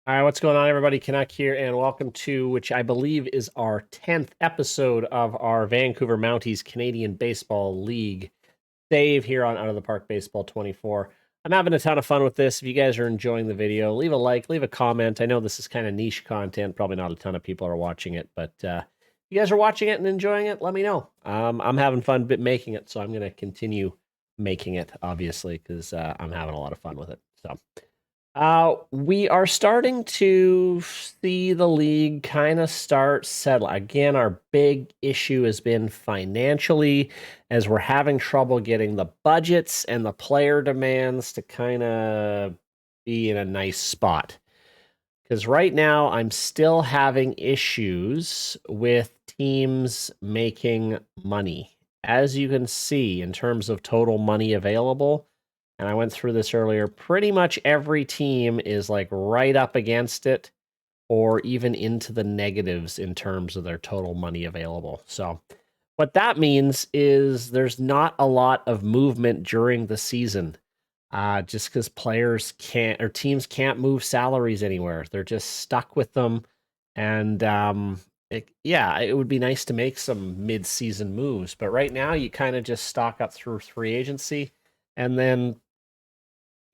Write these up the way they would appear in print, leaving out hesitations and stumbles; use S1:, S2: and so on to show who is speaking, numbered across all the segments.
S1: All right, what's going on, everybody? Canuck here, and welcome to which I believe is our 10th episode of our Vancouver Mounties Canadian Baseball League. Dave here on Out of the Park Baseball 24. I'm having a ton of fun with this. If you guys are enjoying the video, leave a like, leave a comment. I know this is kind of niche content. Probably not a ton of people are watching it, but if you guys are watching it and enjoying it, let me know. I'm having fun making it, so I'm going to continue making it, obviously, because I'm having a lot of fun with it. So. We are starting to see the league kind of start settle. Again, our big issue has been financially, as we're having trouble getting the budgets and the player demands to kind of be in a nice spot. Because right now, I'm still having issues with teams making money. As you can see, in terms of total money available, and I went through this earlier, pretty much every team is like right up against it or even into the negatives in terms of their total money available. So what that means is there's not a lot of movement during the season, just because players can't or teams can't move salaries anywhere. They're just stuck with them. And it would be nice to make some mid-season moves, but right now you kind of just stock up through free agency, and then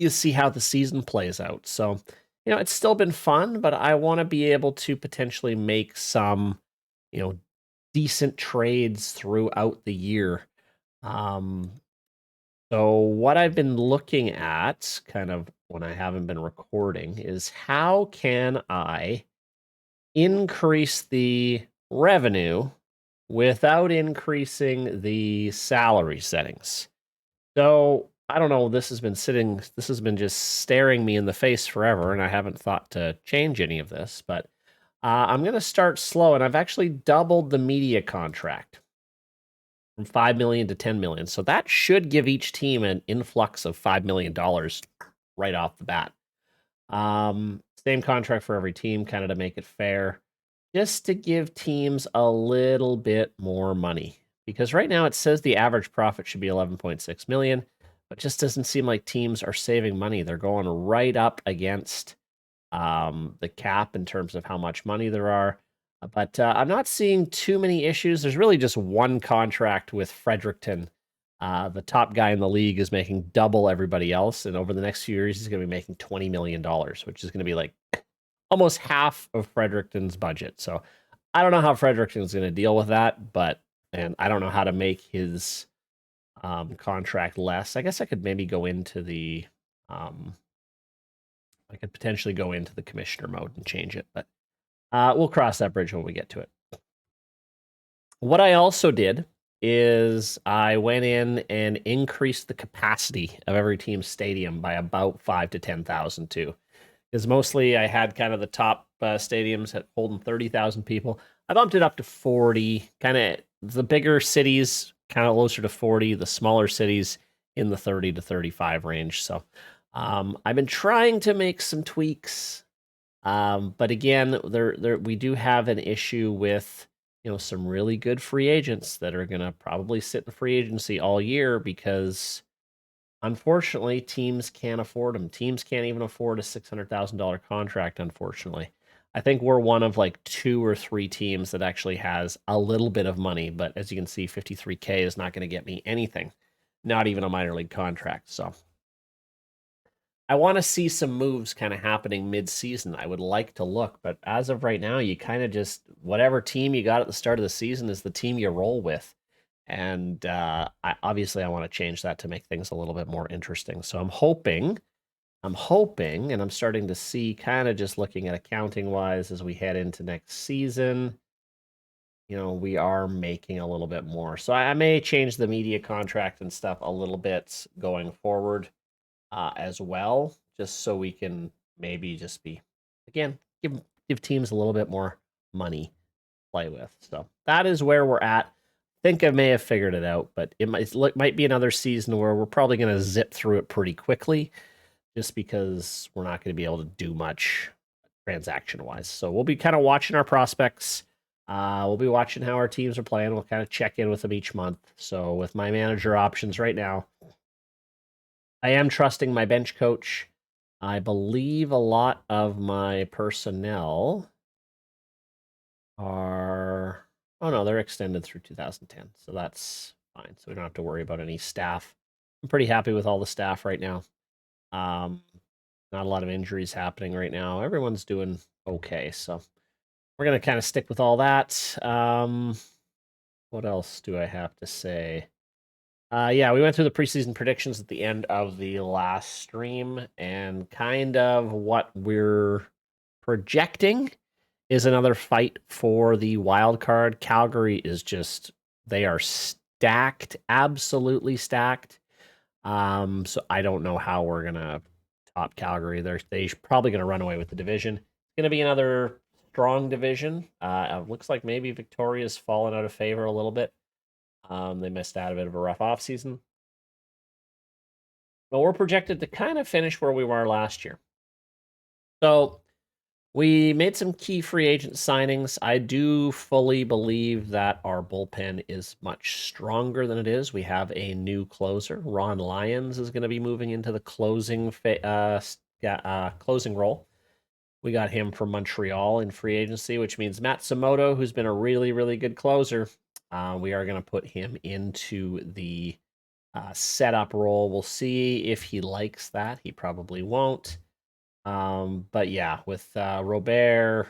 S1: you see how the season plays out. So, it's still been fun, but I want to be able to potentially make some, decent trades throughout the year. Um, so what I've been looking at, kind of when I haven't been recording, is how can I increase the revenue without increasing the salary settings? So I don't know. This has been just staring me in the face forever, and I haven't thought to change any of this. But I'm going to start slow, and I've actually doubled the media contract from 5 million to 10 million. So that should give each team an influx of $5 million right off the bat. Same contract for every team, kind of to make it fair, just to give teams a little bit more money. Because right now it says the average profit should be 11.6 million, but just doesn't seem like teams are saving money. They're going right up against the cap in terms of how much money there are. But I'm not seeing too many issues. There's really just one contract with Fredericton. The top guy in the league is making double everybody else, and over the next few years, he's going to be making $20 million, which is going to be like almost half of Fredericton's budget. So I don't know how Fredericton's going to deal with that, and I don't know how to make his contract less. I guess I could maybe go into the I could potentially go into the commissioner mode and change it, but we'll cross that bridge when we get to it. What I also did is I went in and increased the capacity of every team's stadium by about 5 to 10,000 too. Because mostly I had kind of the top stadiums at holding 30,000 people. I bumped it up to 40, kind of the bigger cities kind of closer to 40, the smaller cities in the 30 to 35 range. So I've been trying to make some tweaks, but again, we do have an issue with some really good free agents that are going to probably sit in free agency all year because unfortunately teams can't afford them. Teams can't even afford a $600,000 contract, unfortunately. I think we're one of like 2 or 3 teams that actually has a little bit of money, but as you can see, 53K is not going to get me anything, not even a minor league contract. So I want to see some moves kind of happening mid-season. I would like to look, but as of right now, you kind of just whatever team you got at the start of the season is the team you roll with. And obviously I want to change that to make things a little bit more interesting. So I'm hoping, and I'm starting to see kind of just looking at accounting wise as we head into next season, we are making a little bit more. So I may change the media contract and stuff a little bit going forward as well, just so we can maybe just be, again, give teams a little bit more money to play with. So that is where we're at. I think I may have figured it out, but it might be another season where we're probably going to zip through it pretty quickly just because we're not going to be able to do much transaction wise. So we'll be kind of watching our prospects. We'll be watching how our teams are playing. We'll kind of check in with them each month. So with my manager options right now, I am trusting my bench coach. I believe a lot of my personnel are... Oh, no, they're extended through 2010, so that's fine. So we don't have to worry about any staff. I'm pretty happy with all the staff right now. Not a lot of injuries happening right now. Everyone's doing okay, so we're going to kind of stick with all that. What else do I have to say? Yeah, we went through the preseason predictions at the end of the last stream, and kind of what we're projecting is another fight for the wild card. Calgary is just, they are stacked, absolutely stacked. So I don't know how we're gonna top Calgary. They're probably gonna run away with the division. It's gonna be another strong division. Looks like maybe Victoria's fallen out of favor a little bit. They missed out a bit of a rough offseason. But we're projected to kind of finish where we were last year. So we made some key free agent signings. I do fully believe that our bullpen is much stronger than it is. We have a new closer. Ron Lyons is going to be moving into the closing role. We got him from Montreal in free agency, which means Matsumoto, who's been a really, really good closer, we are going to put him into the setup role. We'll see if he likes that. He probably won't. But yeah, with Robert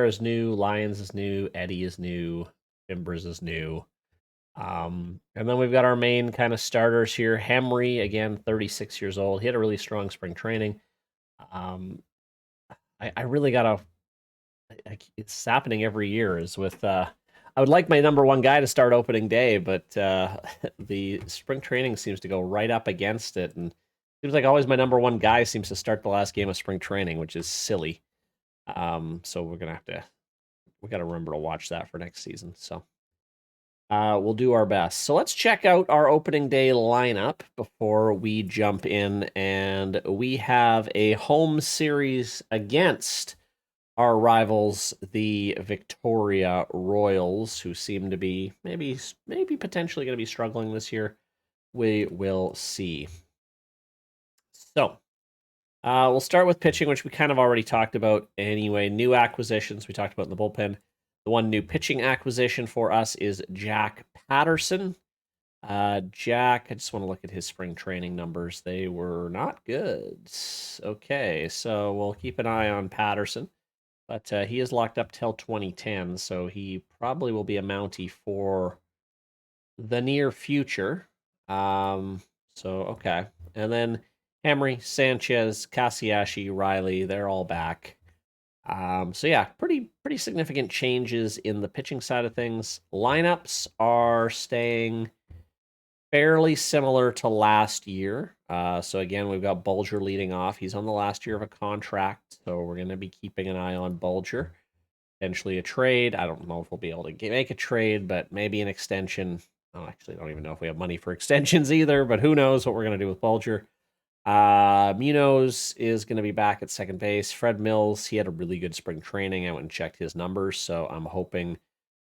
S1: is new, Lyons is new, Eddie is new, Timbers is new. And then we've got our main kind of starters here. Henry, again, 36 years old. He had a really strong spring training. I really gotta... It's happening every year. Is with I would like my number one guy to start opening day, but the spring training seems to go right up against it, and seems like always my number one guy seems to start the last game of spring training, which is silly. So we gotta remember to watch that for next season. So we'll do our best. So let's check out our opening day lineup before we jump in, and we have a home series against our rivals, the Victoria Royals, who seem to be maybe potentially going to be struggling this year. We will see. So we'll start with pitching, which we kind of already talked about anyway. New acquisitions we talked about in the bullpen. The one new pitching acquisition for us is Jack Patterson. Jack, I just want to look at his spring training numbers. They were not good. Okay, so we'll keep an eye on Patterson. But he is locked up till 2010, so he probably will be a Mountie for the near future. Okay. And then Henry, Sanchez, Kasiashi, Riley, they're all back. So yeah, pretty significant changes in the pitching side of things. Lineups are staying fairly similar to last year. So again, we've got Bulger leading off. He's on the last year of a contract, so we're going to be keeping an eye on Bulger. Potentially a trade. I don't know if we'll be able to make a trade, but maybe an extension. Oh, actually, I don't even know if we have money for extensions either, but who knows what we're going to do with Bulger. Munoz is going to be back at second base. Fred Mills, he had a really good spring training. I went and checked his numbers, so I'm hoping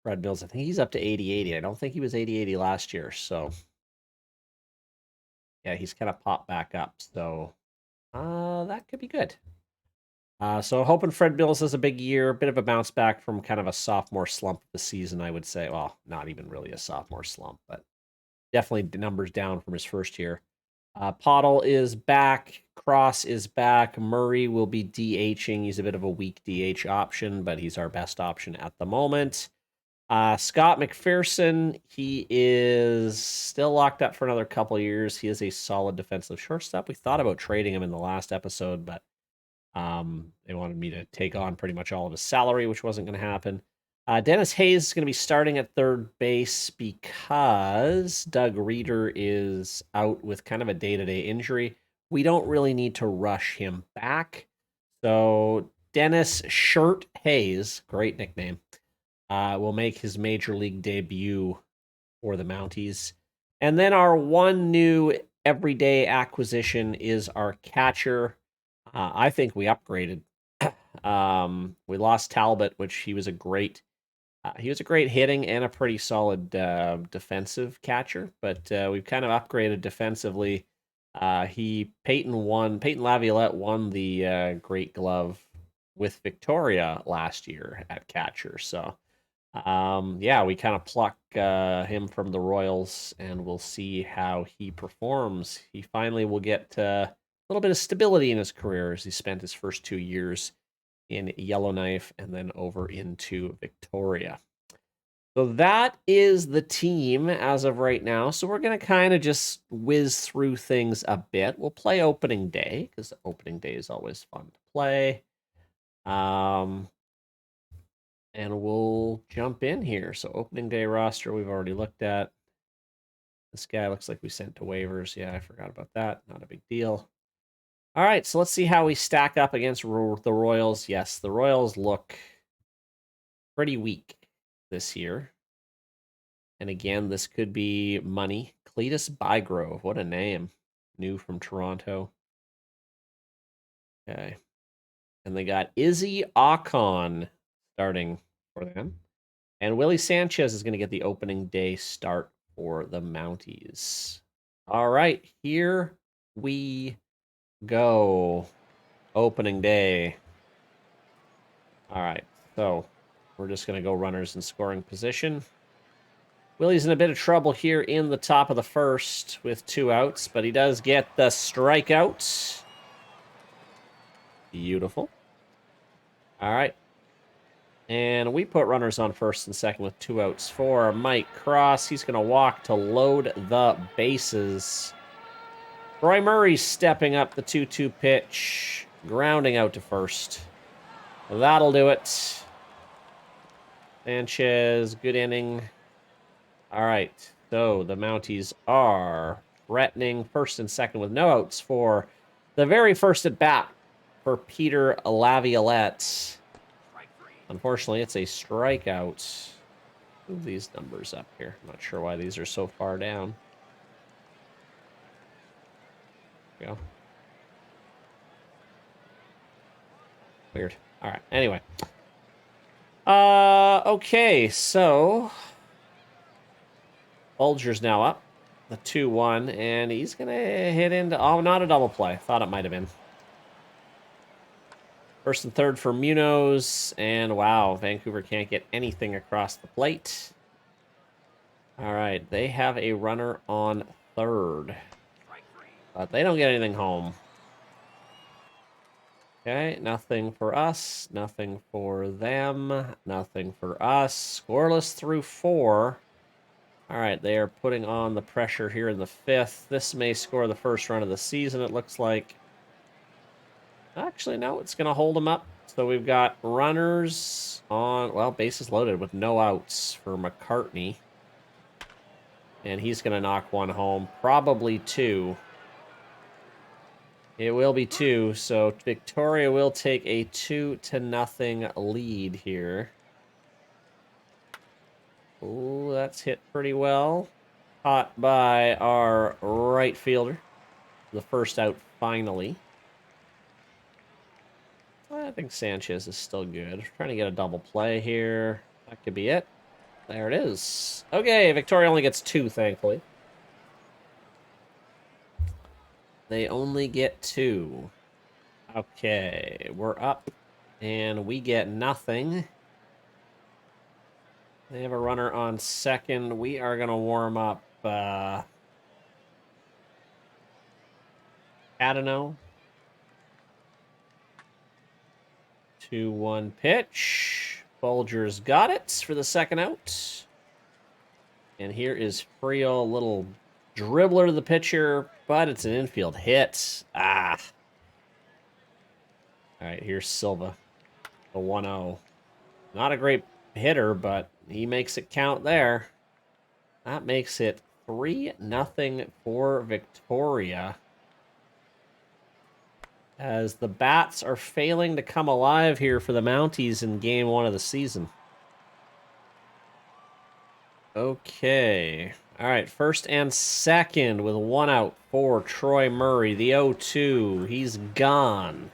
S1: Fred Mills, I think he's up to 80-80. I don't think he was 80-80 last year, so yeah, he's kind of popped back up. So that could be good. So hoping Fred Mills has a big year, a bit of a bounce back from kind of a sophomore slump of the season, I would say. Well, not even really a sophomore slump, but definitely the numbers down from his first year. Pottle is back. Cross is back. Murray will be DHing. He's a bit of a weak DH option, but he's our best option at the moment. Scott McPherson, he is still locked up for another couple years. He is a solid defensive shortstop. We thought about trading him in the last episode, but they wanted me to take on pretty much all of his salary, which wasn't going to happen. Dennis Hayes is going to be starting at third base because Doug Reeder is out with kind of a day-to-day injury. We don't really need to rush him back. So Dennis Shirt Hayes, great nickname, will make his major league debut for the Mounties. And then our one new everyday acquisition is our catcher. I think we upgraded. We lost Talbot, which he was a great hitting and a pretty solid defensive catcher, but we've kind of upgraded defensively. Peyton Laviolette won the Great Glove with Victoria last year at catcher. So, yeah, we kind of pluck him from the Royals, and we'll see how he performs. He finally will get a little bit of stability in his career as he spent his first 2 years in Yellowknife and then over into Victoria. So that is the team as of right now. So we're going to kind of just whiz through things a bit. We'll play opening day because opening day is always fun to play. And we'll jump in here. So opening day roster we've already looked at. This guy looks like we sent to waivers. Yeah, I forgot about that. Not a big deal. All right, so let's see how we stack up against the Royals. Yes, the Royals look pretty weak this year. And again, this could be money. Cletus Bygrove, what a name. New from Toronto. Okay. And they got Izzy Akon starting for them. And Willie Sanchez is going to get the opening day start for the Mounties. All right, here we go. Opening day. All right, so we're just going to go runners in scoring position. Willie's in a bit of trouble here in the top of the first with 2 outs, but he does get the strikeout. Beautiful. All right. And we put runners on first and second with 2 outs for Mike Cross. He's going to walk to load the bases. Troy Murray stepping up the 2-2 pitch, grounding out to first. That'll do it. Sanchez, good inning. All right, so the Mounties are threatening first and second with no outs for the very first at bat for Peter Laviolette. Unfortunately, it's a strikeout. Move these numbers up here. I'm not sure why these are so far down. There we go. Weird. All right, anyway. Okay, so Bulger's now up, the 2-1, and he's going to hit into... Oh, not a double play. Thought it might have been. First and third for Munoz, and wow, Vancouver can't get anything across the plate. All right, they have a runner on third, but they don't get anything home. Okay, nothing for us, nothing for them, nothing for us. Scoreless through 4. All right, they are putting on the pressure here in the 5th. This may score the first run of the season, it looks like. Actually, no, it's going to hold them up. So we've got runners on, well, bases loaded with no outs for McCartney. And he's going to knock one home, probably 2. It will be 2, so Victoria will take a 2-0 lead here. Ooh, that's hit pretty well. Caught by our right fielder. The first out finally. I think Sanchez is still good. Trying to get a double play here. That could be it. There it is. Okay, Victoria only gets 2, thankfully. They only get 2. Okay, we're up. And we get nothing. They have a runner on second. We are going to warm up Adeno. 2-1 pitch. Bulger's got it for the second out. And here is Frio, a little dribbler to the pitcher, but it's an infield hit. Ah. All right, here's Silva, the 1-0. Not a great hitter, but he makes it count there. That makes it 3-0 for Victoria. As the bats are failing to come alive here for the Mounties in game 1 of the season. Okay. All right, first and second with 1 out for Troy Murray. The 0-2, he's gone.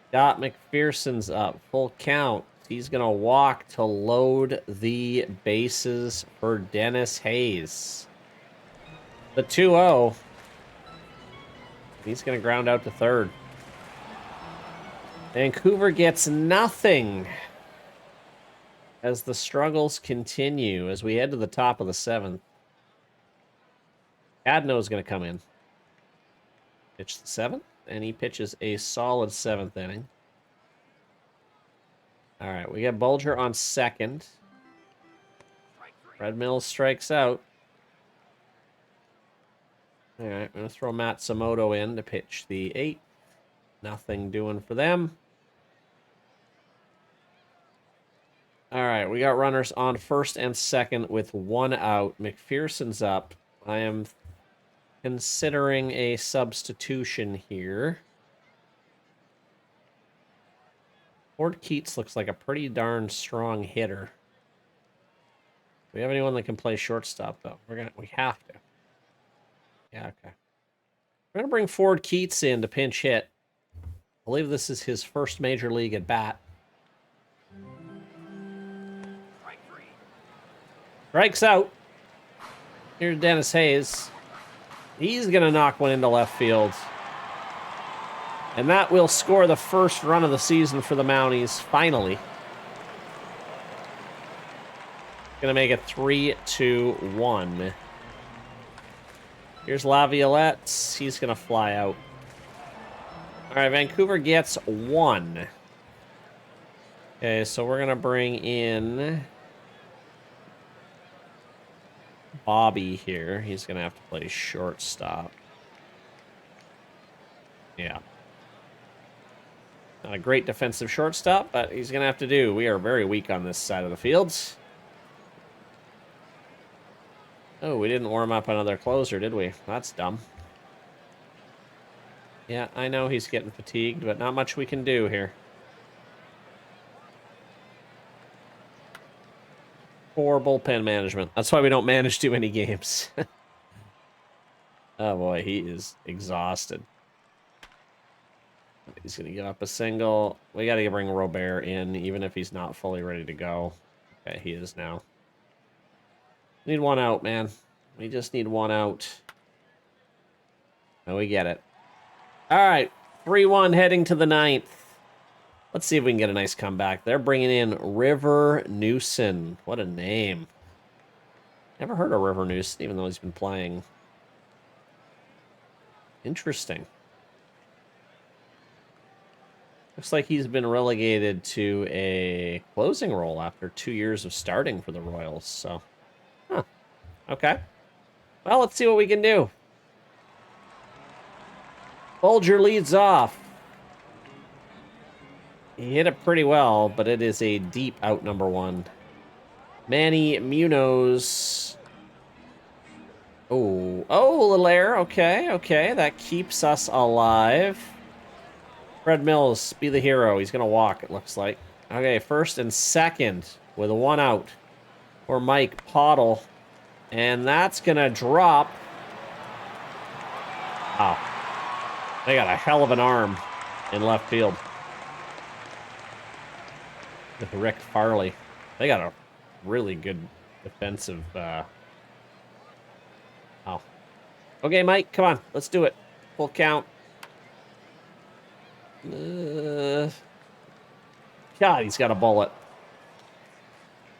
S1: Scott McPherson's up, full count. He's going to walk to load the bases for Dennis Hayes. The 2-0. He's going to ground out to third. Vancouver gets nothing as the struggles continue as we head to the top of the 7th. Adno's going to come in. Pitch the 7th, and he pitches a solid 7th inning. All right, we got Bulger on second. Red Mills strikes out. All right, I'm going to throw Matsumoto in to pitch the 8th. Nothing doing for them. All right, we got runners on first and second with 1 out. McPherson's up. I am considering a substitution here. Ford Keats looks like a pretty darn strong hitter. Do we have anyone that can play shortstop, though? We have to. Yeah, okay. We're gonna bring Ford Keats in to pinch hit. I believe this is his first major league at bat. Strikes out. Here's Dennis Hayes. He's gonna knock one into left field. And that will score the first run of the season for the Mounties, finally. Gonna make it 3-2-1. Here's Laviolette. He's gonna fly out. All right, Vancouver gets 1. Okay, so we're gonna bring in Bobby here. He's gonna have to play shortstop. Yeah. Not a great defensive shortstop, but he's going to have to do. We are very weak on this side of the fields. Oh, we didn't warm up another closer, did we? That's dumb. Yeah, I know he's getting fatigued, but not much we can do here. Poor bullpen management. That's why we don't manage too many games. Oh boy, he is exhausted. He's going to give up a single. We got to bring Robert in, even if he's not fully ready to go. Okay, he is now. Need 1 out, man. We just need 1 out. Oh, we get it. All right, 3-1 heading to the 9th. Let's see if we can get a nice comeback. They're bringing in River Newson. What a name. Never heard of River Newson, even though he's been playing. Interesting. Looks like he's been relegated to a closing role after 2 years of starting for the Royals, so. Huh. Okay. Well, let's see what we can do. Bulger leads off. He hit it pretty well, but it is a deep out number 1. Manny Munoz. Oh, little air. Okay. That keeps us alive. Fred Mills, be the hero. He's going to walk, it looks like. Okay, first and second with a 1 out for Mike Pottle. And that's going to drop. Wow. They got a hell of an arm in left field. With Rick Farley. They got a really good defensive... Wow. Okay, Mike, come on. Let's do it. Full count. God, he's got a bullet.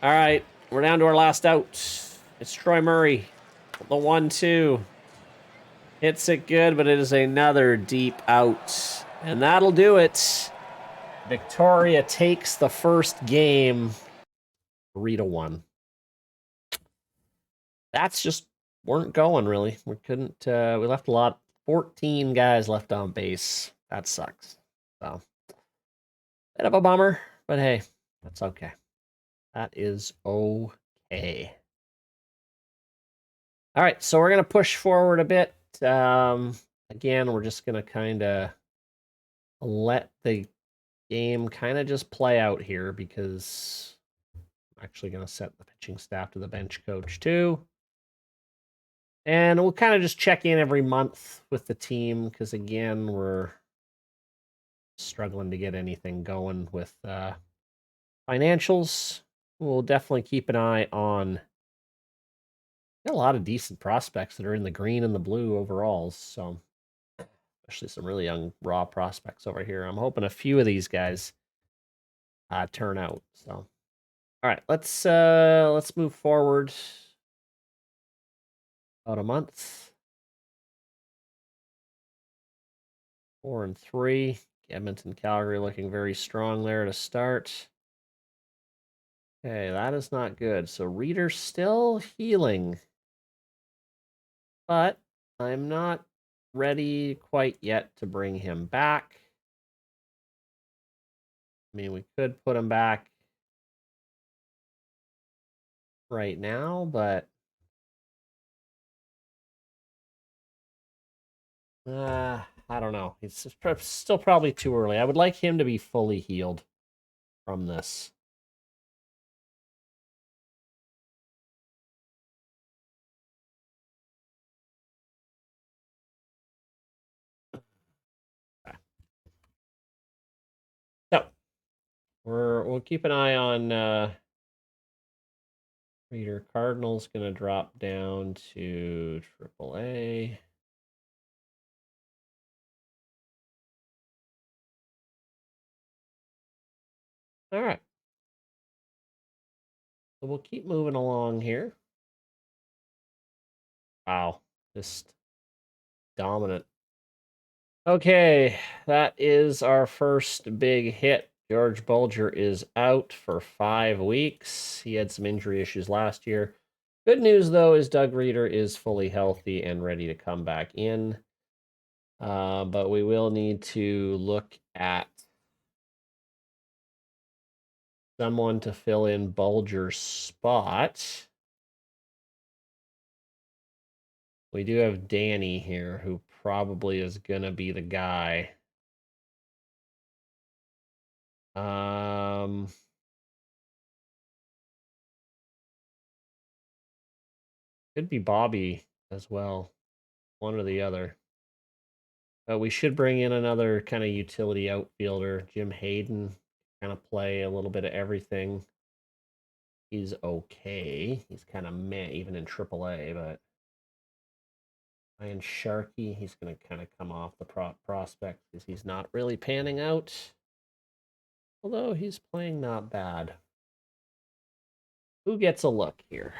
S1: All right, we're down to our last out. It's Troy Murray. The 1-2. Hits it good, but it is another deep out. And that'll do it. Victoria takes the first game 3-1. That's just weren't going, really. We couldn't, we left a lot. 14 guys left on base. That sucks. So, bit of a bummer, but hey, that's okay. That is okay. All right, so we're going to push forward a bit. Again, we're just going to kind of let the game kind of just play out here because I'm actually going to set the pitching staff to the bench coach too. And we'll kind of just check in every month with the team because, again, we're struggling to get anything going with financials. We'll definitely keep an eye on a lot of decent prospects that are in the green and the blue overalls. So Especially some really young raw prospects over here. I'm hoping a few of these guys turn out. So, all right, let's move forward about a month. 4-3. Edmonton, Calgary looking very strong there to start. Okay, that is not good. So Reader's still healing, but I'm not ready quite yet to bring him back. I mean, we could put him back right now, but I don't know. It's still probably too early. I would like him to be fully healed from this. So we'll keep an eye on Reader. Cardinals gonna drop down to AAA. All right. So we'll keep moving along here. Wow, just dominant. Okay, that is our first big hit. George Bulger is out for 5 weeks. He had some injury issues last year. Good news, though, is Doug Reader is fully healthy and ready to come back in. But we will need to look at someone to fill in Bulger's spot. We do have Danny here, who probably is going to be the guy. Could be Bobby as well, one or the other. But we should bring in another kind of utility outfielder, Jim Hayden, kind of play a little bit of everything. He's okay. He's kind of meh, even in AAA, but Ryan Sharkey, he's going to kind of come off the prospect because he's not really panning out. Although he's playing not bad. Who gets a look here?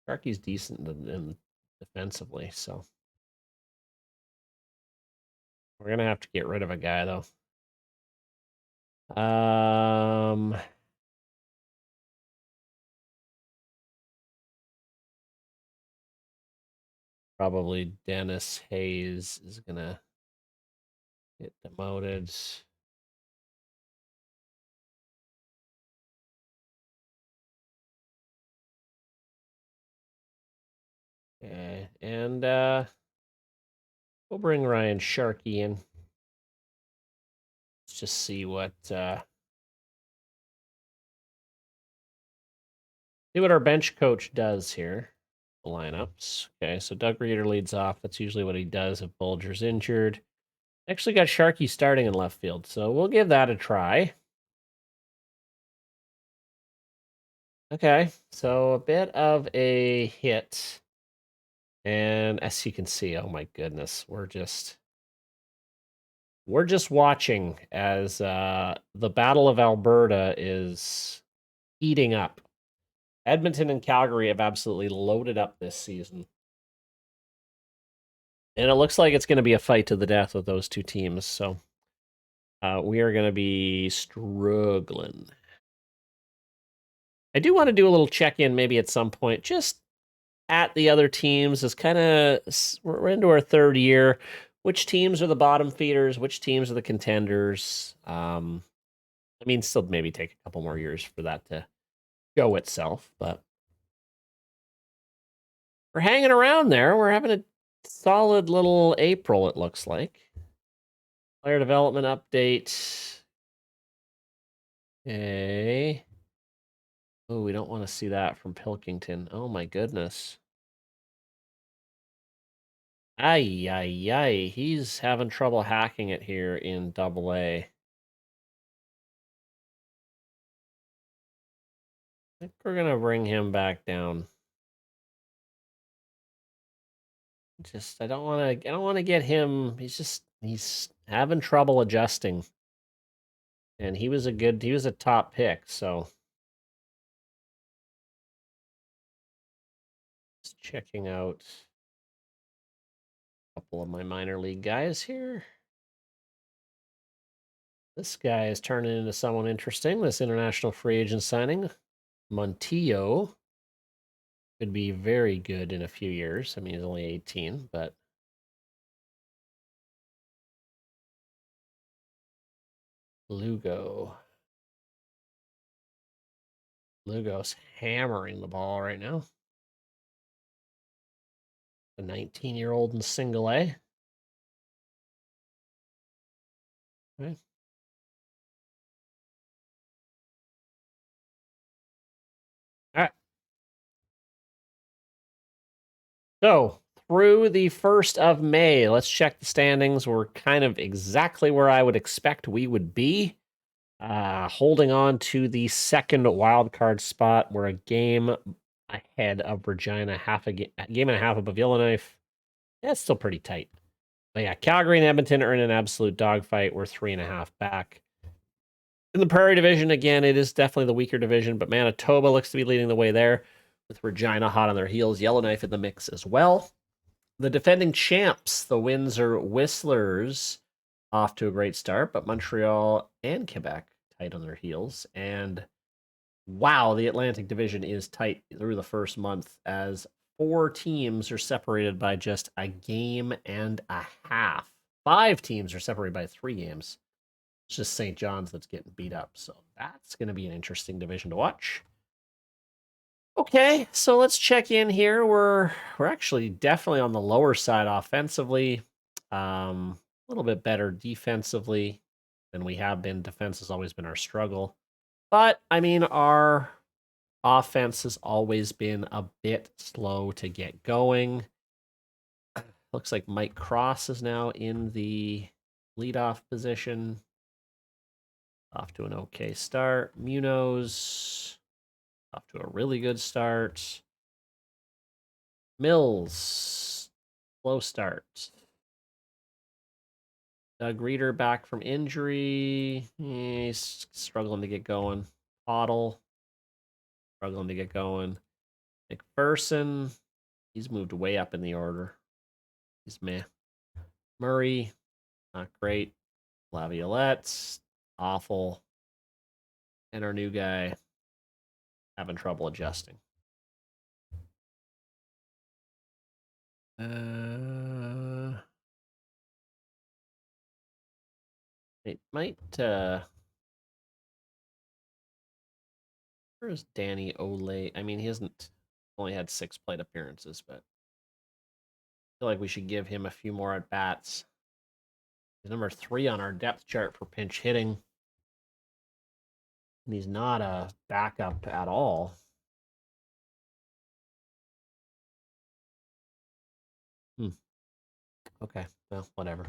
S1: Sharkey's decent in defensively, so we're gonna have to get rid of a guy though. Probably Dennis Hayes is gonna get demoted. Okay, and we'll bring Ryan Sharkey in. Let's just see what our bench coach does here. The lineups. Okay, so Doug Reader leads off. That's usually what he does if Bulger's injured. Actually got Sharkey starting in left field, so we'll give that a try. Okay, so a bit of a hit. And as you can see, oh my goodness, we're just watching as the Battle of Alberta is heating up. Edmonton and Calgary have absolutely loaded up this season. And it looks like it's going to be a fight to the death with those two teams. So we are going to be struggling. I do want to do a little check-in maybe at some point, just at the other teams. Is kind of, we're into our third year. Which teams are the bottom feeders? Which teams are the contenders? I mean, still maybe take a couple more years for that to show itself, but we're hanging around there. We're having a solid little April, it looks like. Player development update. Okay. Oh, we don't want to see that from Pilkington. Oh my goodness. Ay, ay, ay. He's having trouble hacking it here in AA. I think we're going to bring him back down. I don't want to get him. He's having trouble adjusting. And he was a top pick, so just checking out a couple of my minor league guys here. This guy is turning into someone interesting. This international free agent signing, Montillo, could be very good in a few years. I mean, he's only 18, but Lugo's hammering the ball right now. A 19-year-old in single A. Okay. All right. So through the 1st of May, let's check the standings. We're kind of exactly where I would expect we would be. Holding on to the second wild card spot. We're a game ahead of Regina, a game and a half above Yellowknife. That's still pretty tight. But yeah, Calgary and Edmonton are in an absolute dogfight. We're 3.5 back. In the Prairie Division, again, it is definitely the weaker division, but Manitoba looks to be leading the way there, with Regina hot on their heels. Yellowknife in the mix as well. The defending champs, the Windsor Whistlers, off to a great start, but Montreal and Quebec tight on their heels. And wow, the Atlantic Division is tight through the first month, as 4 teams are separated by just a game and a half. 5 teams are separated by 3 games. It's just St. John's that's getting beat up. So that's going to be an interesting division to watch. Okay, so let's check in here. We're actually definitely on the lower side offensively. A little bit better defensively than we have been. Defense has always been our struggle. But I mean, our offense has always been a bit slow to get going. Looks like Mike Cross is now in the leadoff position. Off to an okay start. Munoz off to a really good start. Mills, slow start. Doug Reeder back from injury. He's struggling to get going. Pottle, struggling to get going. McPherson, he's moved way up in the order. He's meh. Murray, not great. Laviolette, awful. And our new guy, having trouble adjusting. It might, where's Danny Olay? I mean, he hasn't only had 6 plate appearances, but I feel like we should give him a few more at bats. He's number 3 on our depth chart for pinch hitting. And he's not a backup at all. Okay, well, whatever.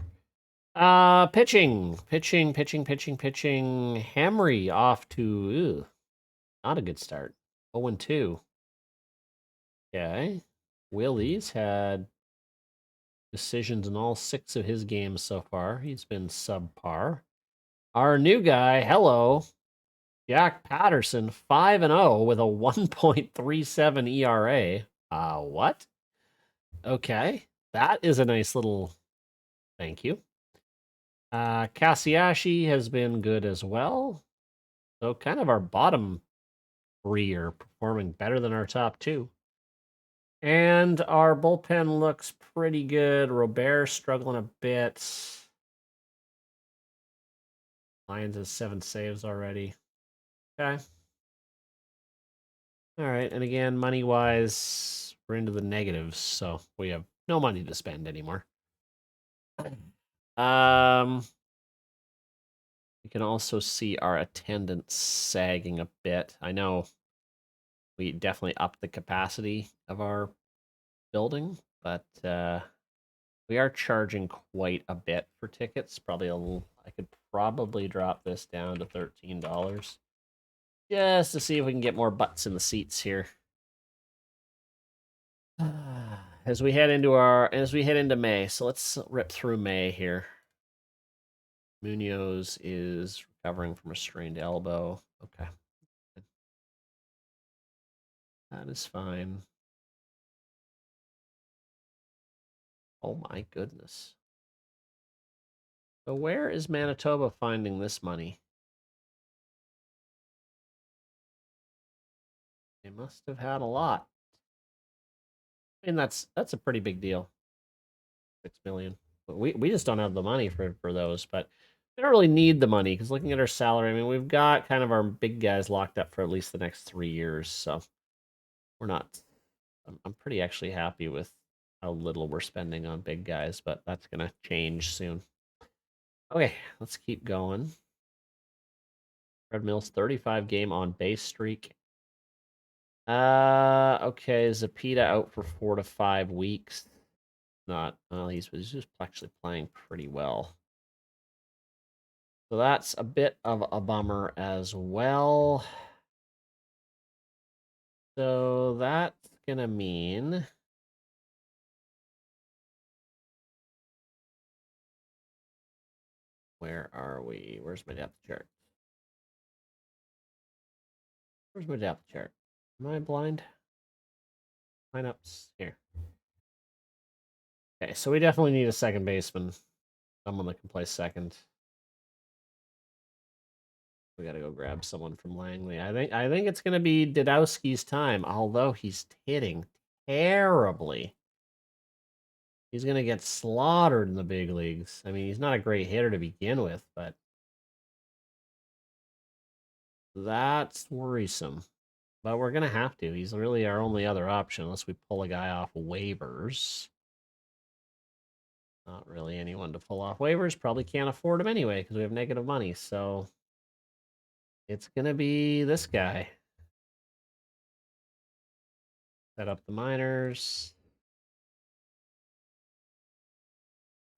S1: Pitching. Hamry off to not a good start. 0-2. Okay. Willie's had decisions in all 6 of his games so far. He's been subpar. Our new guy, hello, Jack Patterson, 5-0 with a 1.37 ERA. What? Okay, that is a nice little thank you. Cassiashi has been good as well. So kind of our bottom 3 are performing better than our top 2. And our bullpen looks pretty good. Robert struggling a bit. Lions has 7 saves already. Okay. All right. And again, money-wise, we're into the negatives, so we have no money to spend anymore. You can also see our attendance sagging a bit. I know we definitely upped the capacity of our building, but we are charging quite a bit for tickets. Probably I could probably drop this down to $13 just to see if we can get more butts in the seats here. as we head into May. So let's rip through May here. Munoz is recovering from a strained elbow. Okay. That is fine. Oh my goodness. So where is Manitoba finding this money? They must have had a lot. I mean, that's a pretty big deal. 6 million. But we just don't have the money for those, but we don't really need the money because looking at our salary, I mean, we've got kind of our big guys locked up for at least the next 3 years, so we're not I'm pretty actually happy with how little we're spending on big guys, but that's going to change soon. Okay, let's keep going. Red Mills 35 game on base streak. Okay, Zapita out for 4 to 5 weeks. Not well, he's just actually playing pretty well. So that's a bit of a bummer as well. So that's gonna mean where are we? Where's my depth chart? Where's my depth chart? Am I blind? Lineups here. Okay, so we definitely need a second baseman. Someone that can play second. We gotta go grab someone from Langley. I think it's gonna be Didowski's time, although he's hitting terribly. He's gonna get slaughtered in the big leagues. I mean, he's not a great hitter to begin with, but that's worrisome. But we're gonna have to. He's really our only other option unless we pull a guy off waivers. Not really anyone to pull off waivers. Probably can't afford him anyway because we have negative money. So it's gonna be this guy. Set up the minors.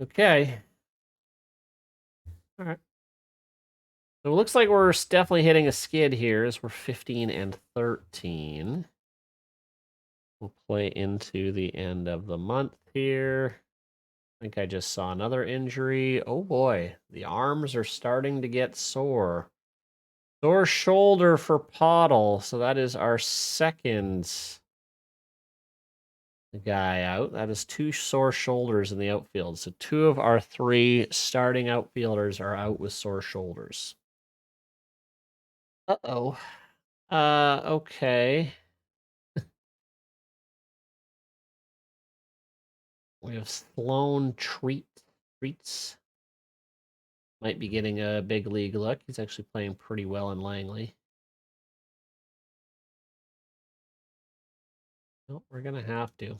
S1: Okay. All right. So it looks like we're definitely hitting a skid here as we're 15 and 13. We'll play into the end of the month here. I think I just saw another injury. Oh boy, the arms are starting to get sore. Sore shoulder for Pottle. So that is our second guy out. That is 2 sore shoulders in the outfield. So 2 of our 3 starting outfielders are out with sore shoulders. Uh-oh. Okay. We have Sloan Treats. Might be getting a big league look. He's actually playing pretty well in Langley. Well, we're going to have to.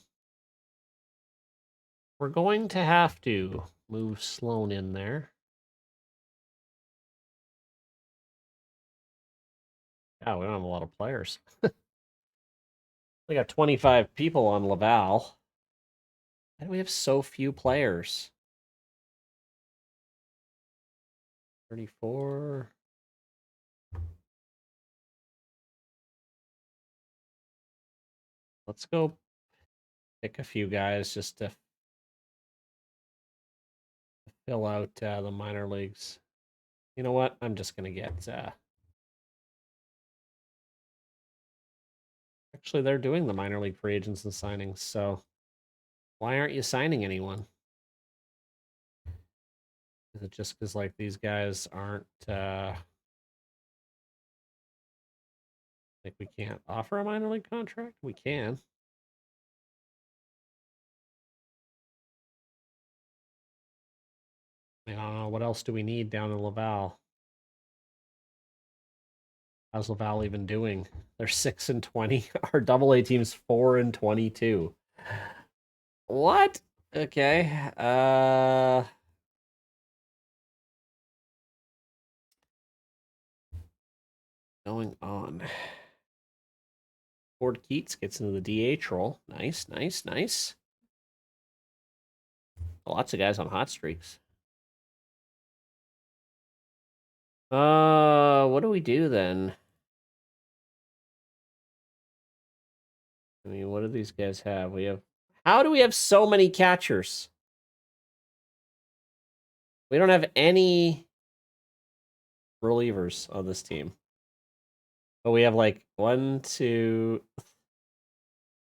S1: We're going to have to move Sloan in there. Yeah, we don't have a lot of players. We got 25 people on Laval. Why do we have so few players? 34. Let's go pick a few guys just to fill out the minor leagues. You know what? I'm just going to get... Actually, they're doing the minor league free agents and signings, so why aren't you signing anyone? Is it just because, like, these guys aren't... like, we can't offer a minor league contract? We can. I don't know. What else do we need down in Laval? How's Laval even doing? They're 6 and 20. Our double A team's 4 and 22. What? Okay. Going on. Ford Keats gets into the DH role. Nice, nice, nice. Lots of guys on hot streaks. What do we do then? I mean, what do these guys have? We have How do we have so many catchers? We don't have any relievers on this team. But we have like 1, 2...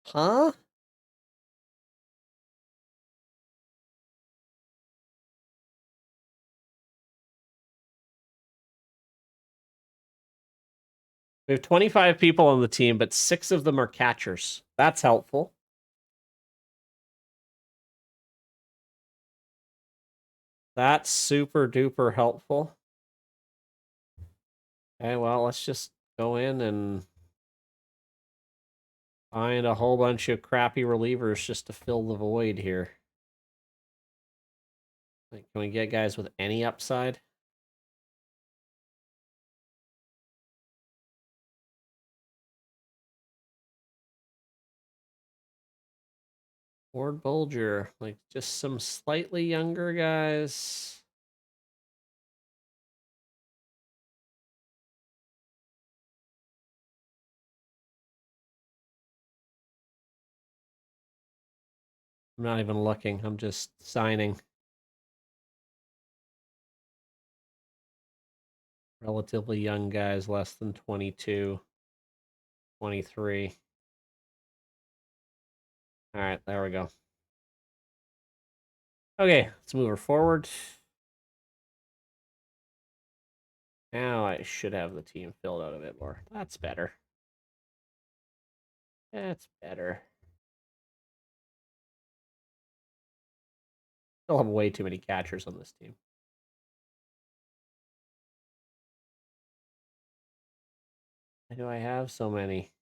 S1: Huh? We have 25 people on the team, but 6 of them are catchers. That's helpful. That's super duper helpful. Okay, well, let's just go in and find a whole bunch of crappy relievers just to fill the void here. Like, can we get guys with any upside? Ward Bulger, like just some slightly younger guys. I'm not even looking. I'm just signing. Relatively young guys, less than 22, 23. All right, there we go. Okay, let's move her forward. Now I should have the team filled out a bit more. That's better. That's better. Still have way too many catchers on this team. Why do I have so many?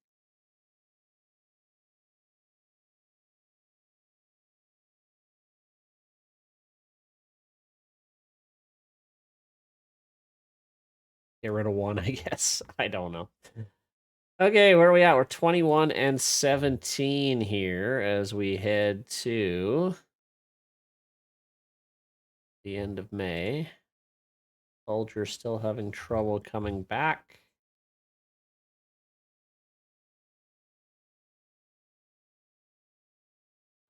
S1: Get rid of one, I guess. I don't know. Okay, where are we at? We're 21 and 17 here as we head to the end of May. Bulger's still having trouble coming back.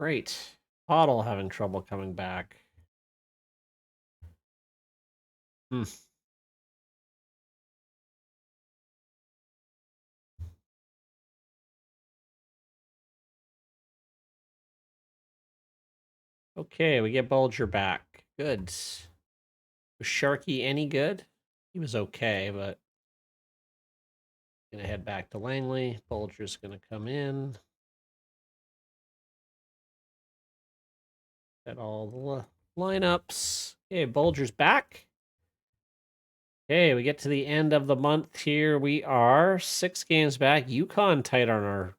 S1: Great. Pottle having trouble coming back. Hmm. Okay, we get Bulger back. Good. Was Sharky any good? He was okay, but gonna head back to Langley. Bulger's gonna come in. Got all the lineups. Okay, Bulger's back. Okay, we get to the end of the month here. We are 6 games back. Yukon tight on our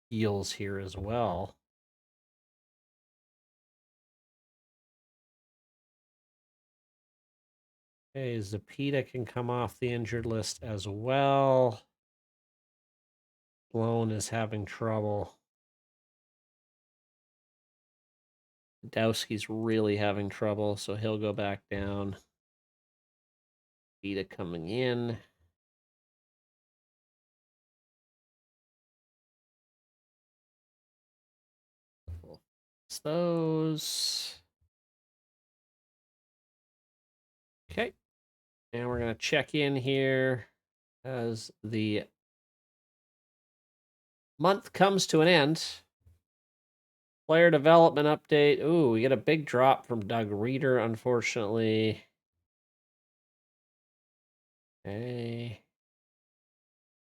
S1: heels here as well. Okay, Zapita can come off the injured list as well. Sloan is having trouble. Dowski's really having trouble, so he'll go back down. Vita coming in. It's those. Okay. And we're going to check in here as the month comes to an end. Player development update. Ooh, we get a big drop from Doug Reeder, unfortunately. Okay.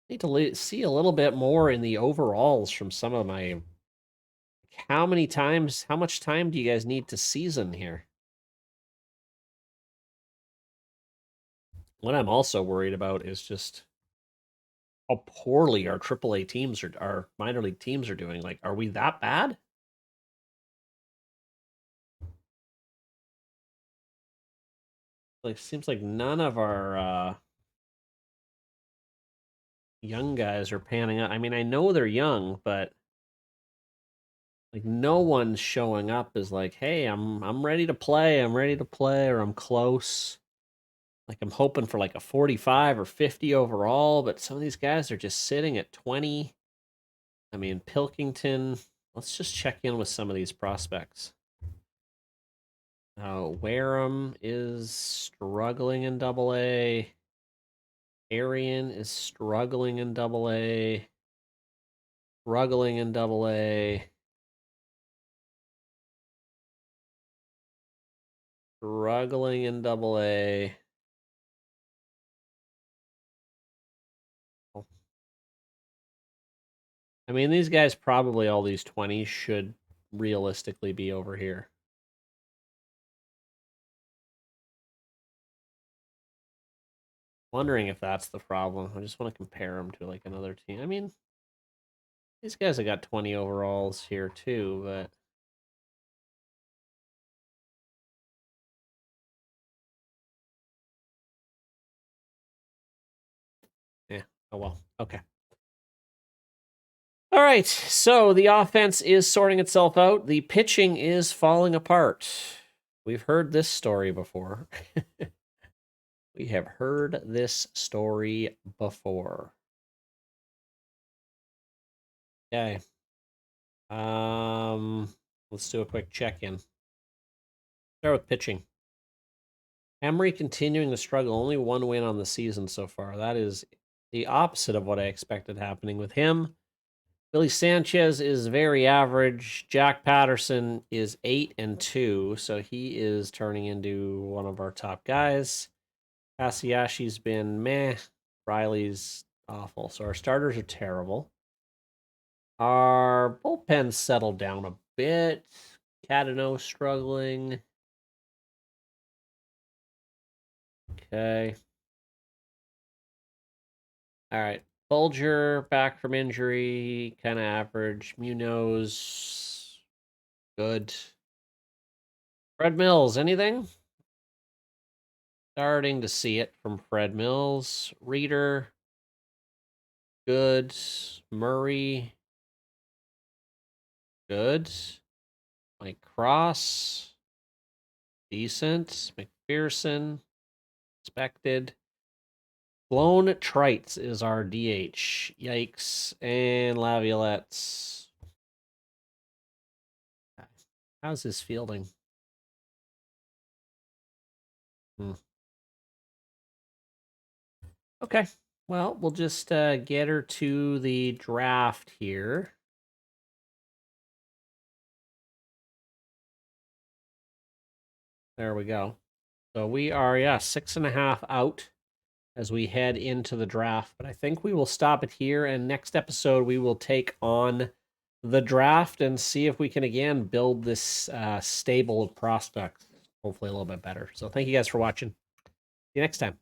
S1: Need to see a little bit more in the overalls from some of my... How much time do you guys need to season here? What I'm also worried about is just how poorly our AAA teams our minor league teams are doing. Like, are we that bad? Like, seems like none of our young guys are panning out. I mean, I know they're young, but like no one's showing up as like, hey, I'm ready to play, or I'm close. Like I'm hoping for like a 45 or 50 overall, but some of these guys are just sitting at 20. I mean, Pilkington, Let's just check in with some of these prospects. Wareham is struggling in AA. Arian is struggling in AA. Struggling in AA. Struggling in AA. I mean, these guys probably, all these 20s should realistically be over here. Wondering if that's the problem. I just want to compare them to like another team. I mean, these guys have got 20 overalls here too, but yeah. Oh well. Okay. All right. So the offense is sorting itself out. The pitching is falling apart. We've heard this story before. We have heard this story before. Okay. Let's do a quick check-in. Start with pitching. Emery continuing to struggle. Only one win on the season so far. That is the opposite of what I expected happening with him. Billy Sanchez is very average. Jack Patterson is 8-2, so he is turning into one of our top guys. Hasayashi's been meh. Riley's awful. So our starters are terrible. Our bullpen settled down a bit. Cadeno struggling. Okay. All right. Bulger back from injury, kind of average. Munoz, good. Fred Mills, anything? Starting to see it from Fred Mills. Reader, good. Murray, good. Mike Cross, decent. McPherson, expected. Blown Trites is our DH. Yikes. And Laviolette's. How's his fielding? Okay. Well, we'll just get her to the draft here. There we go. So we are, 6.5 out as we head into the draft. But I think we will stop it here. And next episode, we will take on the draft and see if we can, again, build this stable of prospects, hopefully a little bit better. So thank you guys for watching. See you next time.